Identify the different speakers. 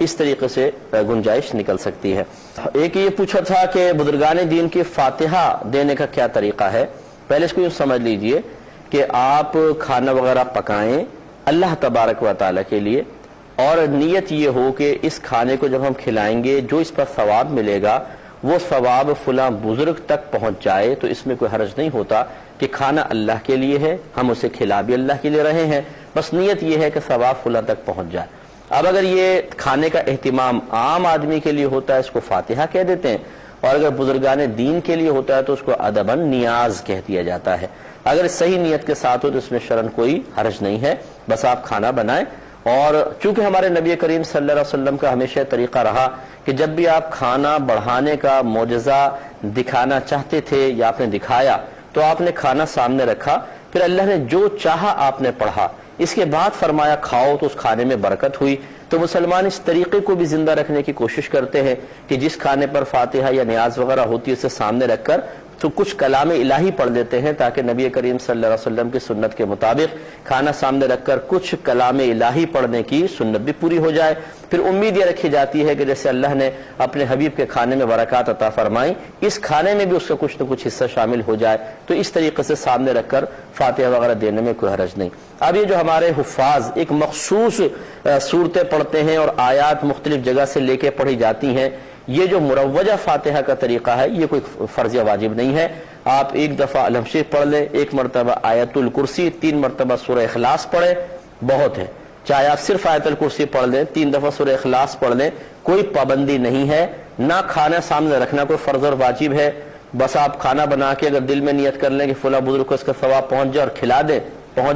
Speaker 1: اس طریقے سے گنجائش نکل سکتی ہے۔ ایک یہ پوچھا تھا کہ بزرگان دین کی فاتحہ دینے کا کیا طریقہ ہے۔ پہلے اس کو یوں سمجھ لیجئے کہ آپ کھانا وغیرہ پکائیں اللہ تبارک و تعالیٰ کے لیے، اور نیت یہ ہو کہ اس کھانے کو جب ہم کھلائیں گے جو اس پر ثواب ملے گا وہ ثواب فلاں بزرگ تک پہنچ جائے، تو اس میں کوئی حرج نہیں ہوتا کہ کھانا اللہ کے لیے ہے، ہم اسے کھلا بھی اللہ کے لیے رہے ہیں، بس نیت یہ ہے کہ ثواب فلاں تک پہنچ جائے۔ اب اگر یہ کھانے کا اہتمام عام آدمی کے لیے ہوتا ہے اس کو فاتحہ کہہ دیتے ہیں، اور اگر بزرگان دین کے لیے ہوتا ہے تو اس کو ادباً نیاز کہہ دیا جاتا ہے۔ اگر صحیح نیت کے ساتھ ہو تو اس میں شرعاً کوئی حرج نہیں ہے، بس آپ کھانا بنائیں۔ اور چونکہ ہمارے نبی کریم صلی اللہ علیہ وسلم کا ہمیشہ طریقہ رہا کہ جب بھی آپ کھانا بڑھانے کا معجزہ دکھانا چاہتے تھے یا آپ نے دکھایا تو آپ نے کھانا سامنے رکھا، پھر اللہ نے جو چاہا آپ نے پڑھا، اس کے بعد فرمایا کھاؤ، تو اس کھانے میں برکت ہوئی۔ تو مسلمان اس طریقے کو بھی زندہ رکھنے کی کوشش کرتے ہیں کہ جس کھانے پر فاتحہ یا نیاز وغیرہ ہوتی ہے اسے سامنے رکھ کر تو کچھ کلام الہی پڑھ دیتے ہیں، تاکہ نبی کریم صلی اللہ علیہ وسلم کی سنت کے مطابق کھانا سامنے رکھ کر کچھ کلام الہی پڑھنے کی سنت بھی پوری ہو جائے۔ پھر امید یہ رکھی جاتی ہے کہ جیسے اللہ نے اپنے حبیب کے کھانے میں برکات عطا فرمائی، اس کھانے میں بھی اس کا کچھ نہ کچھ حصہ شامل ہو جائے، تو اس طریقے سے سامنے رکھ کر فاتحہ وغیرہ دینے میں کوئی حرج نہیں۔ اب یہ جو ہمارے حفاظ ایک مخصوص صورتیں پڑھتے ہیں اور آیات مختلف جگہ سے لے کے پڑھی جاتی ہیں، یہ جو مروجہ فاتحہ کا طریقہ ہے یہ کوئی فرض یا واجب نہیں ہے۔ آپ ایک دفعہ الحمد شریف پڑھ لیں، ایک مرتبہ آیت الکرسی، 3 مرتبہ سورہ اخلاص پڑھیں، بہت ہے۔ چاہے آپ صرف آیت الکرسی پڑھ لیں، 3 دفعہ سورہ اخلاص پڑھ لیں، کوئی پابندی نہیں ہے۔ نہ کھانا سامنے رکھنا کوئی فرض اور واجب ہے، بس آپ کھانا بنا کے اگر دل میں نیت کر لیں کہ فلاں بزرگ کو اس کا ثواب پہنچ جائے اور کھلا دیں